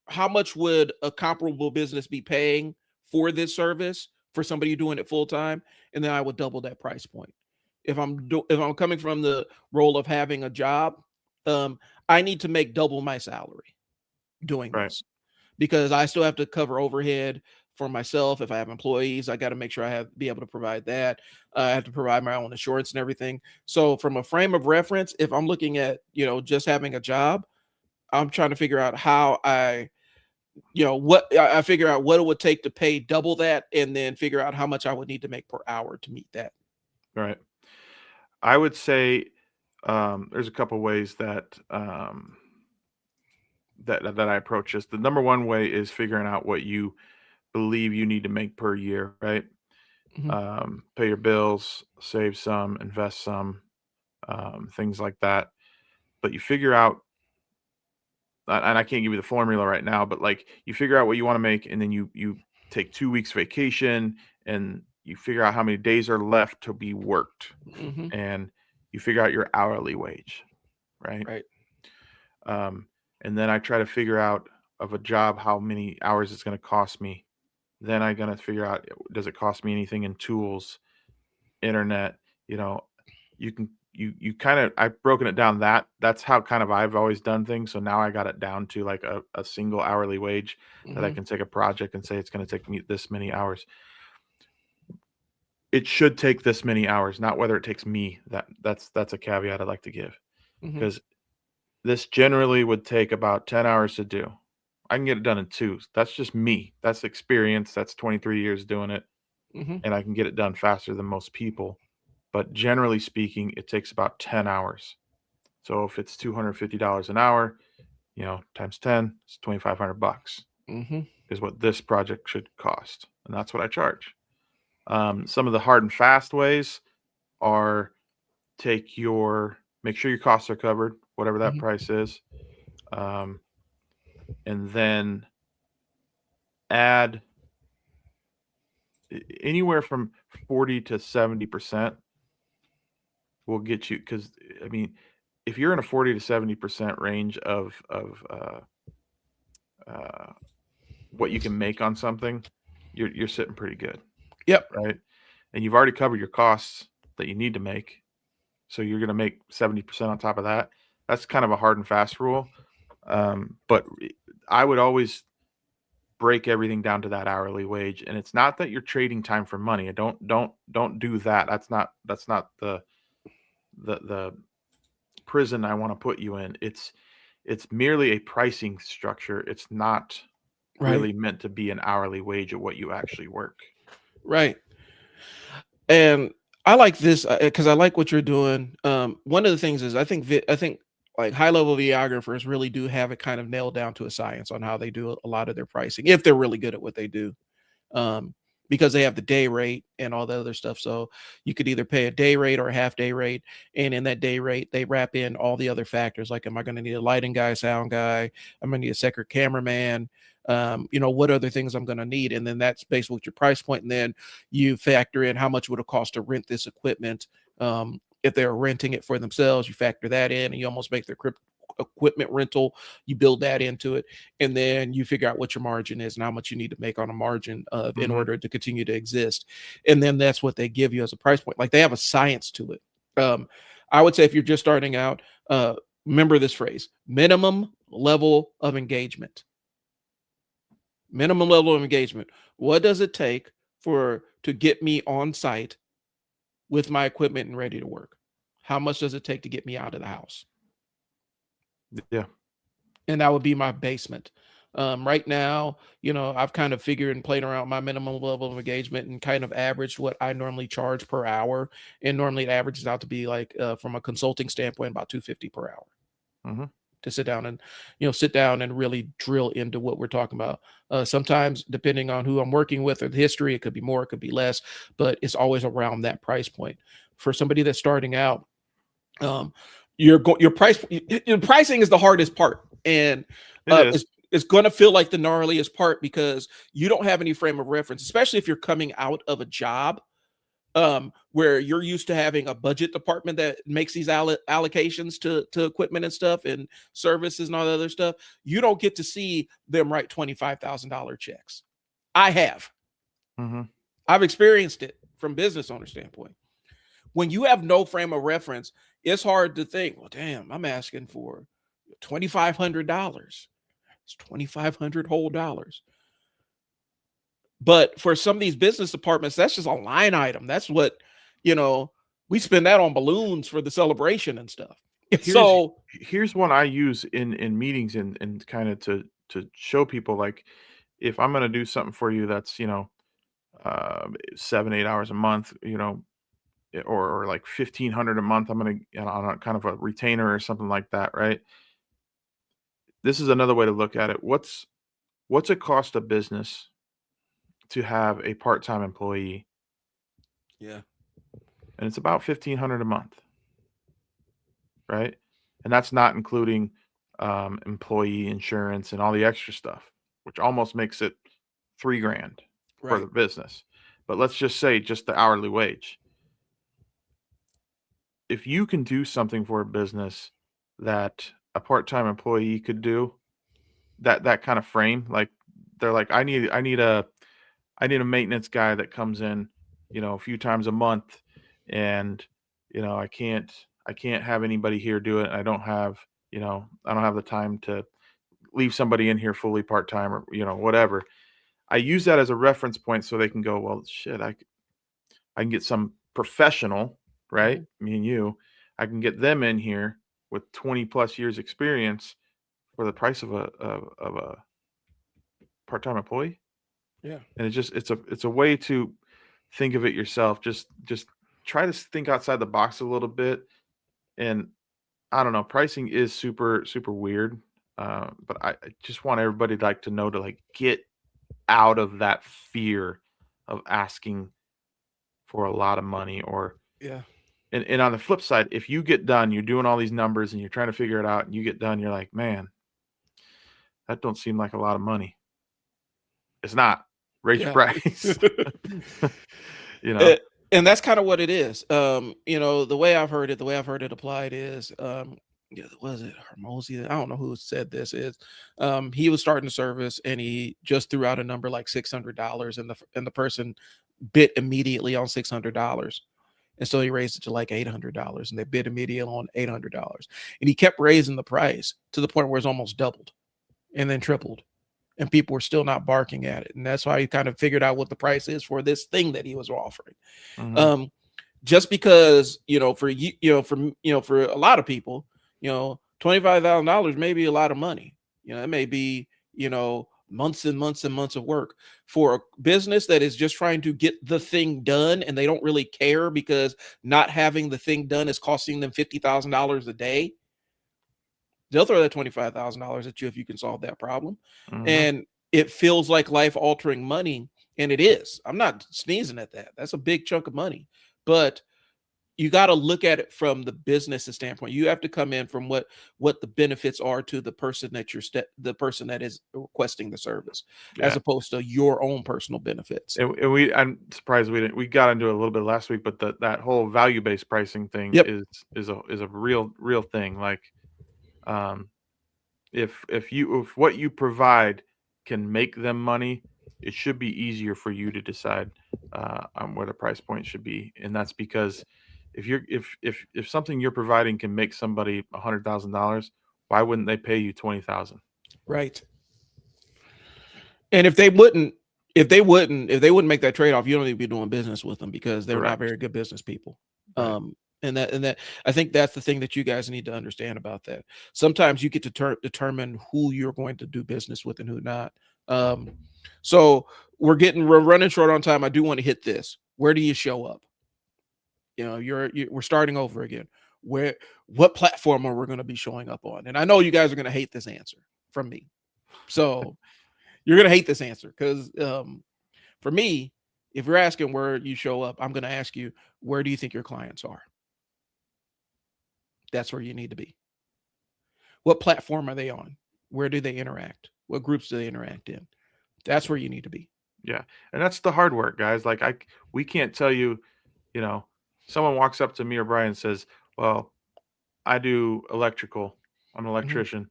how much would a comparable business be paying for this service for somebody doing it full time? And then I would double that price point. If I'm coming from the role of having a job, I need to make double my salary doing Right. this, because I still have to cover overhead for myself. If I have employees, I got to make sure be able to provide that. I have to provide my own insurance and everything. So from a frame of reference, if I'm looking at, just having a job, I'm trying to figure out how I figure out what it would take to pay double that, and then figure out how much I would need to make per hour to meet that. Right. I would say there's a couple ways that that I approach this. The number one way is figuring out what you believe you need to make per year, right? Mhm, Pay your bills, save some, invest some, things like that. But you figure out, and I can't give you the formula right now, but like you figure out what you want to make, and then you take 2 weeks vacation, and you figure out how many days are left to be worked, mhm, and you figure out your hourly wage, right? right. Um, and then I try to figure out of a job how many hours it's going to cost me. Then I gotta figure out, does it cost me anything in tools, internet? You know, you can you kind of I've broken it down that's how kind of I've always done things. So now I got it down to like a single hourly wage that I Mhm, can take a project and say it's going to take me this many hours. It should take this many hours, not whether it takes me. That's a caveat I'd like to give, mhm, because this generally would take about 10 hours to do. I can get it done in 2. That's just me. That's experience. That's 23 years doing it, mhm, and I can get it done faster than most people. But generally speaking, it takes about 10 hours. So if it's $250 an hour, times 10, it's 2,500 bucks mhm, is what this project should cost. And that's what I charge. Some of the hard and fast ways are make sure your costs are covered, whatever that mhm, price is. Um, and then add anywhere from 40 to 70% will get you, because I mean, if you're in a 40 to 70% range of uh, what you can make on something, you're sitting pretty good, yep, right? And you've already covered your costs that you need to make, so you're going to make 70% on top of that. That's kind of a hard and fast rule. But I would always break everything down to that hourly wage, and it's not that you're trading time for money. Don't do that. That's not the prison I want to put you in. It's merely a pricing structure. It's not right, really meant to be an hourly wage of what you actually work. right. And I like this because I like what you're doing. One of the things is I think like high level videographers really do have it kind of nailed down to a science on how they do a lot of their pricing, if they're really good at what they do. um, because they have the day rate and all the other stuff. So you could either pay a day rate or a half day rate. And in that day rate, they wrap in all the other factors like, am I going to need a lighting guy, sound guy? I'm going to need a second cameraman. What other things I'm going to need. And then that's based with your price point. And then you factor in how much would it cost to rent this equipment. If they're renting it for themselves, you factor that in and you almost make their equipment rental, you build that into it, and then you figure out what your margin is and how much you need to make on a margin of in Mhm. order to continue to exist. And then that's what they give you as a price point. Like they have a science to it. I would say if you're just starting out, remember this phrase: minimum level of engagement. Minimum level of engagement. What does it take to get me on site with my equipment and ready to work? How much does it take to get me out of the house? Yeah. And that would be my basement. Right now, I've kind of figured and played around with my minimum level of engagement and kind of averaged what I normally charge per hour. And normally it averages out to be like, from a consulting standpoint, about 250 per hour Mm-hmm. to sit down and really drill into what we're talking about. Sometimes, depending on who I'm working with or the history, it could be more, it could be less, but it's always around that price point. For somebody that's starting out, um, your pricing is the hardest part, and It is. it's going to feel like the gnarliest part because you don't have any frame of reference, especially if you're coming out of a job where you're used to having a budget department that makes these allocations to equipment and stuff and services and all the other stuff. You don't get to see them write $25,000 checks. I have. Mm-hmm. I've experienced it from business owner standpoint. When you have no frame of reference, it's hard to think, well, damn, I'm asking for $2,500. It's 2,500 whole dollars. But for some of these business departments, that's just a line item. That's what, we spend that on balloons for the celebration and stuff. Here's one I use in meetings and kind of to show people, like, if I'm going to do something for you that's 7-8 hours a month, or like 1,500 a month, I'm going to, on a kind of a retainer or something like that, right? This is another way to look at it. What's it cost a business to have a part-time employee? Yeah. And it's about 1,500 a month, right? And that's not including employee insurance and all the extra stuff, which almost makes it $3,000 for the Right. business. But let's just say just the hourly wage. If you can do something for a business that a part-time employee could do, that kind of frame, like, they're like, I need a maintenance guy that comes in, a few times a month, and I can't have anybody here do it. I don't have the time to leave somebody in here fully part-time, or whatever. I use that as a reference point so they can go, well, shit, I can get some professional, right? Mhm. Me and you, I can get them in here with 20 plus years experience for the price of a part-time employee. Yeah. And it's a way to think of it yourself. Just try to think outside the box a little bit. And I don't know, pricing is super super weird. But I just want everybody to know to get out of that fear of asking for a lot of money. Or Yeah. and on the flip side, if you get done, you're doing all these numbers and you're trying to figure it out, and you get done, you're like, man, that don't seem like a lot of money. It's not. Raise your Yeah. price. you know. Uh, and that's kind of what it is. The way I've heard it applied is, yeah, was it Hermosi? I don't know who said this is. He was starting the service and he just threw out a number like $600, and the person bit immediately on $600. And so he raised it to like $800, and they bid immediately on $800. And he kept raising the price to the point where it's almost doubled and then tripled. And people were still not barking at it. And that's why he kind of figured out what the price is for this thing that he was offering. Mhm. Just because, for a lot of people, $25,000 may be a lot of money. It may be, months and months and months of work for a business that is just trying to get the thing done, and they don't really care because not having the thing done is costing them $50,000 a day. They'll throw that $25,000 at you if you can solve that problem. Mhm. And it feels like life altering money. And it is. I'm not sneezing at that. That's a big chunk of money. But you got to look at it from the business standpoint. You have to come in from what the benefits are to the person the person that is requesting the service, as Yeah. opposed to your own personal benefits. I'm surprised we got into it a little bit last week, but that whole value-based pricing thing Yep. is a real thing. Like, um, if what you provide can make them money, it should be easier for you to decide on where the price point should be. And that's because if something you're providing can make somebody $100,000, why wouldn't they pay you 20,000? Right. And if they wouldn't make that trade off, you don't need to be doing business with them because they're not Correct. very good business people. Right. And that I think that's the thing that you guys need to understand about that. Sometimes you get to determine who you're going to do business with and who not. Um, so we're running short on time. I do want to hit this. Where do you show up? We're starting over again. What platform are we going to be showing up on? And I know you guys are going to hate this answer from me. So you're going to hate this answer because for me, if you're asking where you show up, I'm going to ask you, where do you think your clients are? That's where you need to be. What platform are they on? Where do they interact? What groups do they interact in? That's where you need to be. Yeah. And that's the hard work, guys. Like we can't tell you, someone walks up to me or Brian and says, well, I do electrical. I'm an electrician.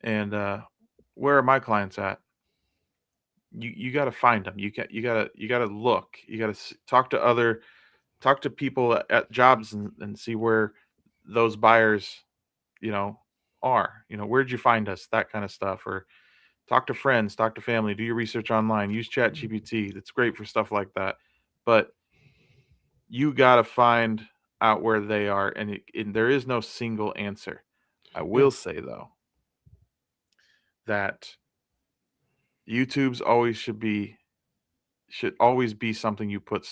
And where are my clients at? You got to find them. You got to look. You got to talk to people at jobs and see where those buyers, are. Where'd you find us? That kind of stuff. Or talk to friends, talk to family, do your research online, use Chat GPT. That's great for stuff like that. But you got to find out where they are, and there is no single answer. I will say though that YouTube's should always be something you put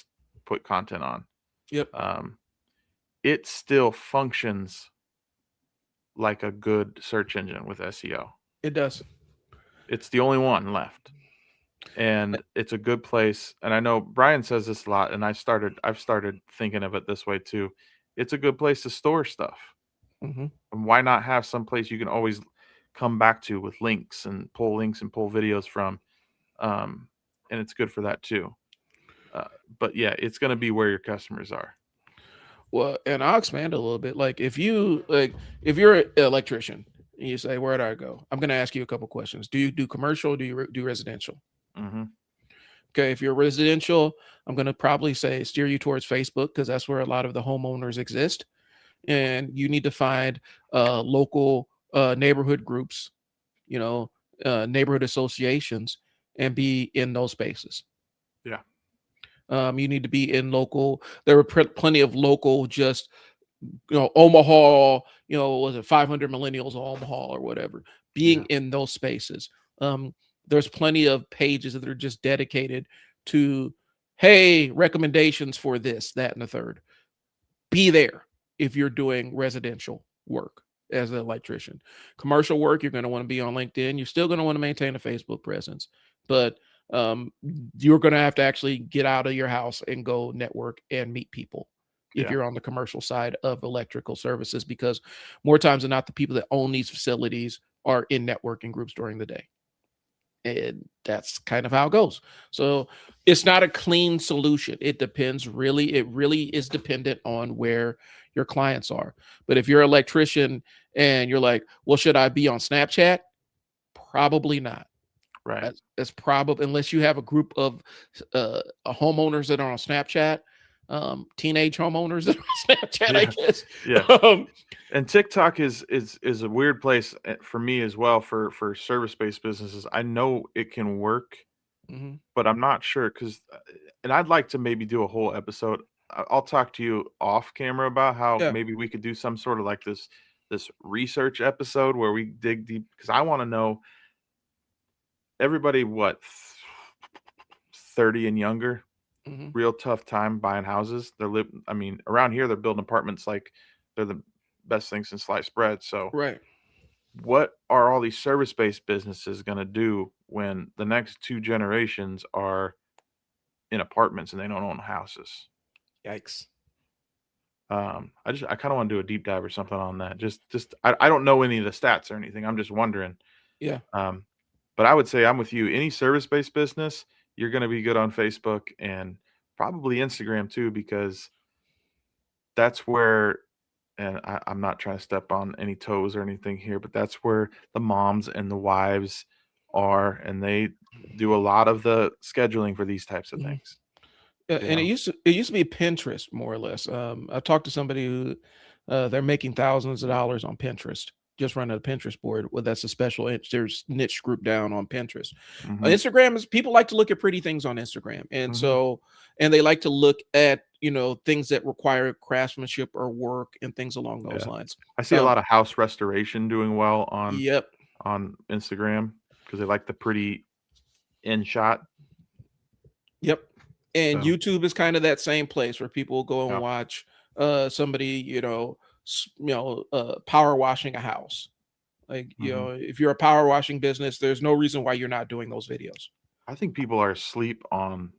content on. Yep. It still functions like a good search engine with SEO. It does. It's the only one left. And it's a good place. And I know Brian says this a lot, and I've started thinking of it this way too. It's a good place to store stuff. Mm-hmm. And why not have some place you can always come back to with links and pull videos from? And it's good for that too. But yeah, it's going to be where your customers are. Well, and I'll expand a little bit. Like if you're an electrician and you say, where do I go? I'm going to ask you a couple questions. Do you do commercial? Do you do residential? Mm-hmm. Okay. If you're residential, I'm going to probably say steer you towards Facebook because that's where a lot of the homeowners exist. And you need to find local neighborhood groups, neighborhood associations, and be in those spaces. Yeah. You need to be in local. There were plenty of local, just Omaha. Was it 500 millennials of Omaha or whatever? Being in those spaces. There's plenty of pages that are just dedicated to, hey, recommendations for this, that, and the third. Be there if you're doing residential work as an electrician. Commercial work, you're going to want to be on LinkedIn. You're still going to want to maintain a Facebook presence, but you're going to have to actually get out of your house and go network and meet people if you're on the commercial side of electrical services, because more times than not, the people that own these facilities are in networking groups during the day. And that's kind of how it goes. So it's not a clean solution. It depends it really is dependent on where your clients are. But if you're an electrician and you're like, well, should I be on Snapchat? Probably not. Right. That's probably, unless you have a group of homeowners that are on Snapchat, teenage homeowners that are on Snapchat, I guess. Yeah. And TikTok is a weird place for me as well for service-based businesses. I know it can work, but I'm not sure and I'd like to maybe do a whole episode. I'll talk to you off camera about how maybe we could do some sort of like this research episode where we dig deep, because I want to know everybody 30 and younger, real tough time buying houses. Around here they're building apartments like they're the best thing since sliced bread. So what are all these service-based businesses going to do when the next 2 generations are in apartments and they don't own houses? Yikes. I kind of want to do a deep dive or something on that. I don't know any of the stats or anything. I'm just wondering. Yeah. But I would say I'm with you. Any service-based business, you're going to be good on Facebook and probably Instagram too, because that's where, and I'm not trying to step on any toes or anything here, but that's where the moms and the wives are, and they do a lot of the scheduling for these types of things. And it used to be Pinterest, more or less. I talked to somebody who they're making thousands of dollars on Pinterest, just running a Pinterest board. Well, that's a special there's niche group down on Pinterest. Instagram is, people like to look at pretty things on Instagram, and so they like to look at things that require craftsmanship or work and things along those Yeah. lines. I see a lot of house restoration doing well Yep. on Instagram because they like the pretty in shot. Yep. And So YouTube is kind of that same place where people go and yeah. watch somebody, power washing a house. Like, Hmm. if you're a power washing business, there's no reason why you're not doing those videos. I think people are asleep on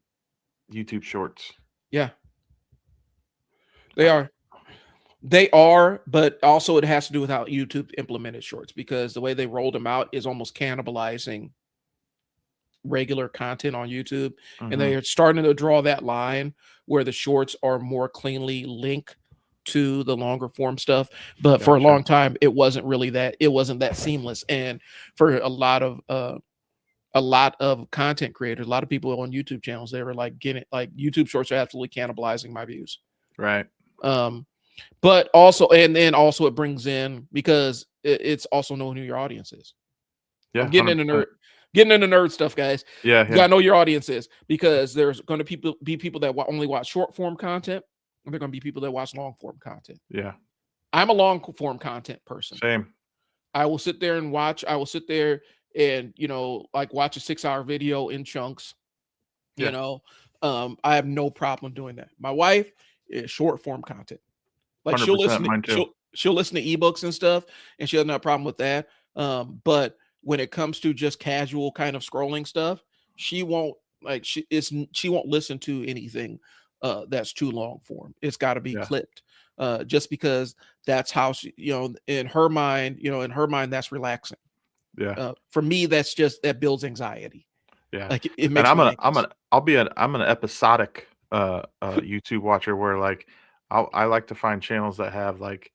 YouTube Shorts. Yeah, they I, are. They are, but also it has to do with how YouTube implemented shorts because the way they rolled them out is almost cannibalizing regular content on YouTube. And mhm. they are starting to draw that line where the shorts are more cleanly linked to the longer form stuff. But for a Gotcha. long time, it wasn't that seamless. And for a lot of content creators, a lot of people on YouTube channels, they were like getting like YouTube shorts are absolutely cannibalizing my views. Right. But also, and then also it brings in because it's also knowing who your audience is. Yeah. I'm getting into nerd stuff, guys. Yeah. You Yeah. gotta know your audience is because there's going to be people that only watch short form content, and they're going to be people that watch long form content. Yeah. I'm a long form content person. Same. I will sit there and watch. I will sit there and like watch a 6-hour video in chunks. You Yeah. know, I have no problem doing that. My wife is short form content. Like 100% mine too. she'll listen to ebooks and stuff, and she doesn't have a problem with that. But when it comes to just casual kind of scrolling stuff, she won't she won't listen to anything that's too long form. It's got to be Yeah. clipped. Just because that's how she, in her mind, that's relaxing. Yeah. For me, that builds anxiety. Yeah. Like it And makes me anxious. I'm an episodic YouTube watcher where like I like to find channels that have like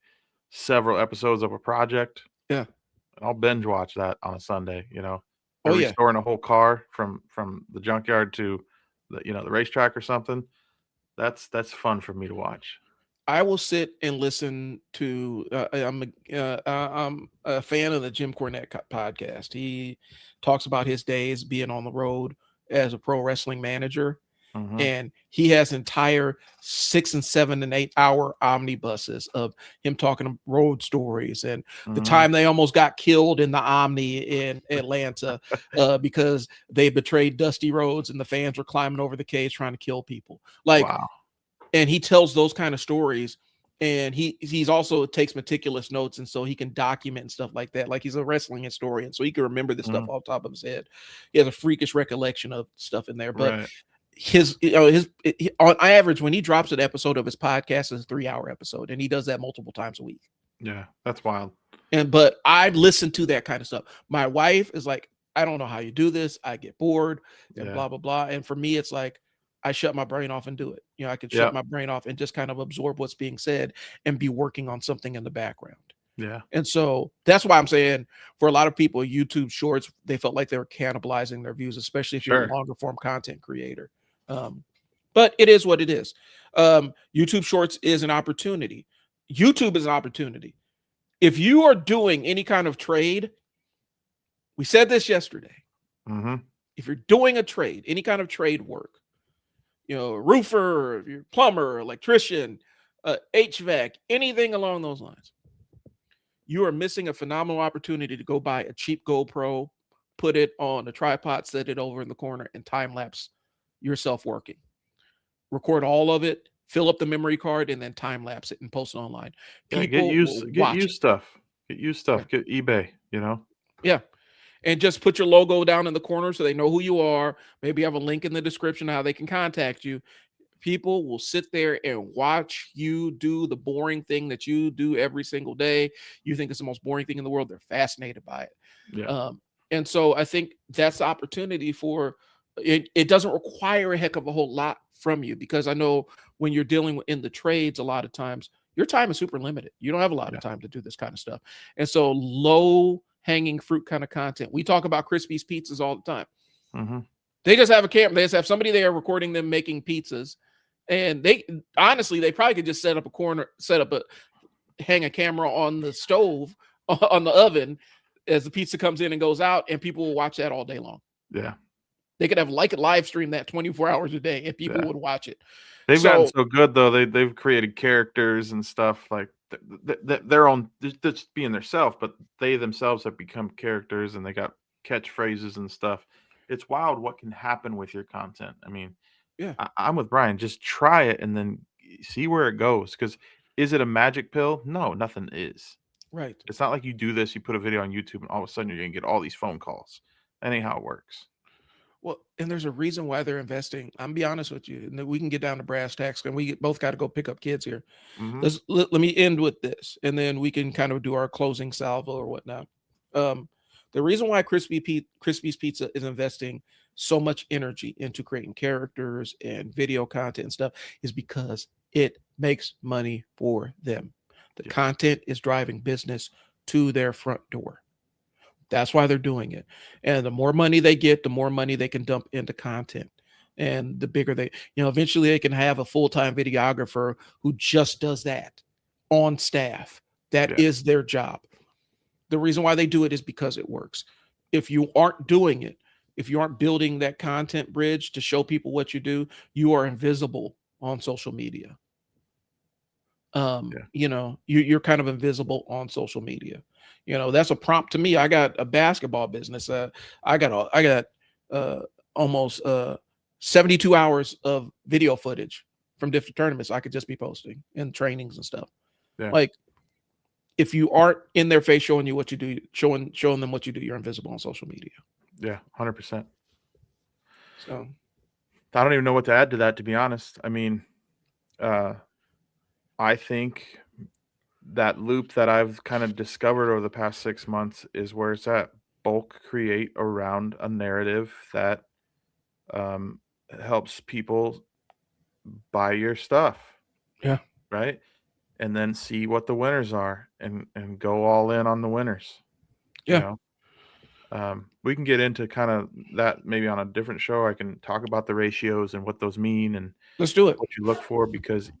several episodes of a project. Yeah. I'll binge watch that on a Sunday, Oh They're yeah. restoring a whole car from the junkyard to the racetrack or something. That's fun for me to watch. I will sit and listen to. I'm a fan of the Jim Cornette podcast. He talks about his days being on the road as a pro wrestling manager, Mhm. and he has entire 6 and 7 and 8 hour omnibuses of him talking road stories and the Mhm. time they almost got killed in the Omni in Atlanta because they betrayed Dusty Rhodes and the fans were climbing over the cage trying to kill people. Like, Wow. and he tells those kind of stories, and he's also takes meticulous notes, and so he can document and stuff like that. Like, he's a wrestling historian, so he can remember this stuff Mhm. off the top of his head. He has a freakish recollection of stuff in there. But Right. on average, when he drops an episode of his podcast, it's a 3-hour episode, and he does that multiple times a week. Yeah, that's wild. But I listen to that kind of stuff. My wife is like, I don't know how you do this. I get bored and Yeah. blah blah blah. And for me, it's like I shut my brain off and do it. I can shut Yep. my brain off and just kind of absorb what's being said and be working on something in the background. Yeah. And so that's why I'm saying for a lot of people, YouTube shorts, they felt like they were cannibalizing their views, especially if you're a Sure. longer form content creator. But it is what it is. YouTube shorts is an opportunity. YouTube is an opportunity. If you are doing any kind of trade, we said this yesterday. Mhm. If you're doing a trade, any kind of trade work, roofer, you're plumber, electrician, HVAC, anything along those lines, you are missing a phenomenal opportunity to go buy a cheap GoPro, put it on a tripod, set it over in the corner, and time lapse yourself working. Record all of it, fill up the memory card, and then time lapse it and post it online. Yeah, get People will used get watch used it. stuff. Get used Yeah. stuff. Get eBay. Yeah. And just put your logo down in the corner so they know who you are. Maybe have a link in the description how they can contact you. People will sit there and watch you do the boring thing that you do every single day. You think it's the most boring thing in the world. They're fascinated by it. Yeah. And so I think that's the opportunity for it. It doesn't require a heck of a whole lot from you because I know when you're dealing in the trades, a lot of times your time is super limited. You don't have a lot Yeah. of time to do this kind of stuff. And so low hanging fruit kind of content. We talk about Crispy's pizzas all the time. Mhm. They just have a camera. They just have somebody there recording them making pizzas. And they probably could just hang a camera on the stove, on the oven as the pizza comes in and goes out, and people will watch that all day long. Yeah. They could have live stream that 24 hours a day and people Yeah. would watch it. They've gotten So so good though. They've created characters and stuff like their own, just being themselves, but they themselves have become characters and they got catchphrases and stuff. It's wild what can happen with your content. I mean, yeah, I'm with Brian. Just try it and then see where it goes. Because is it a magic pill? No, nothing is. right. It's not like you do this, you put a video on YouTube, and all of a sudden you're gonna get all these phone calls. That ain't how it works. Well, and there's a reason why they're investing. I'm be honest with you, and then we can get down to brass tacks, and both got to go pick up kids here. Hmm. Let me end with this, and then we can kind of do our closing salvo or whatnot. Um, the reason why Crispy's Pizza is investing so much energy into creating characters and video content and stuff is because it makes money for them. The Yeah, content is driving business to their front door. That's why they're doing it. And the more money they get, the more money they can dump into content. And the bigger they, eventually they can have a full-time videographer who just does that on staff. That yeah, is their job. The reason why they do it is because it works. If you aren't doing it, if you aren't building that content bridge to show people what you do, you are invisible on social media. yeah, You're kind of invisible on social media. That's a prompt to me. I got a basketball business. I got uh almost 72 hours of video footage from different tournaments I could just be posting and trainings and stuff. yeah, Like, if you aren't in their face showing you what you do, showing them what you do, you're invisible on social media. yeah, 100%. So I don't even know what to add to that, to be honest. I mean, uh, I think that loop that I've kind of discovered over the past 6 months is where it's at. Bulk create around a narrative that um, helps people buy your stuff, yeah, right? And then see what the winners are and go all in on the winners. You yeah. know, we can get into kind of that maybe on a different show. I can talk about the ratios and what those mean and Let's do it. what you look for because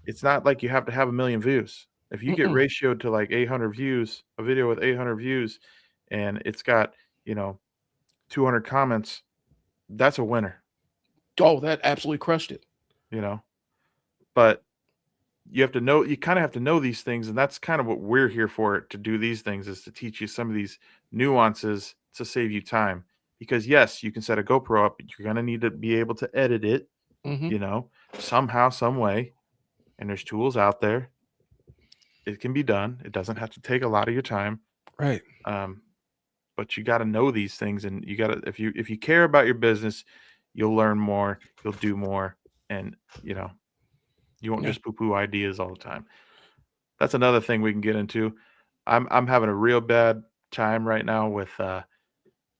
it's not like you have to have a million views. If you get Mm-mm. ratioed to like 800 views, a video with 800 views, and it's got, you know, 200 comments, that's a winner, Oh, that absolutely crushed it. you know. But you have to know, you kind of have to know these things. And that's kind of what we're here for to do these things is to teach you some of these nuances to save you time. Because yes, you can set a GoPro up, but you're going to need to be able to edit it, Hmm. you know, somehow, some way. And there's tools out there. It can be done. It doesn't have to take a lot of your time. Right. Um, but you got to know these things, and you got to if you care about your business, you'll learn more, you'll do more, and you know you won't Yeah. just poo poo ideas all the time. That's another thing we can get into. I'm having a real bad time right now with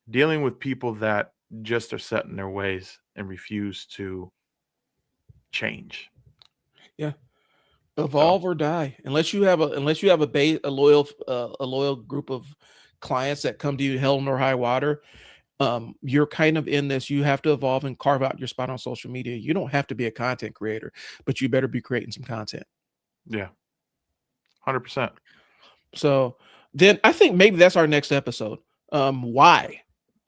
dealing with people that just are set in their ways and refuse to change. Yeah. So Evolve or die. Unless you have a loyal group of clients that come to you hell nor high water, you're kind of in this. You have to evolve and carve out your spot on social media. You don't have to be a content creator, but you better be creating some content. yeah, 100%. So then I think maybe that's our next episode. Why?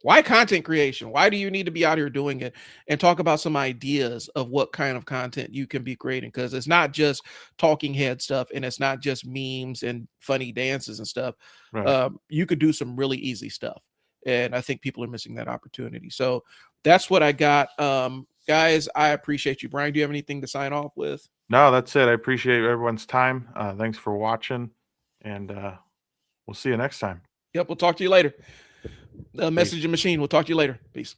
Why content creation? Why do you need to be out here doing it? And talk about some ideas of what kind of content you can be creating. Because it's not just talking head stuff and it's not just memes and funny dances and stuff. Right. You could do some really easy stuff. And I think people are missing that opportunity. So that's what I got. Guys, I appreciate you. Brian, do you have anything to sign off with? No, that's it. I appreciate everyone's time. Thanks for watching, and we'll see you next time. Yep, we'll talk to you later. Peace. Messaging machine. We'll talk to you later. Peace.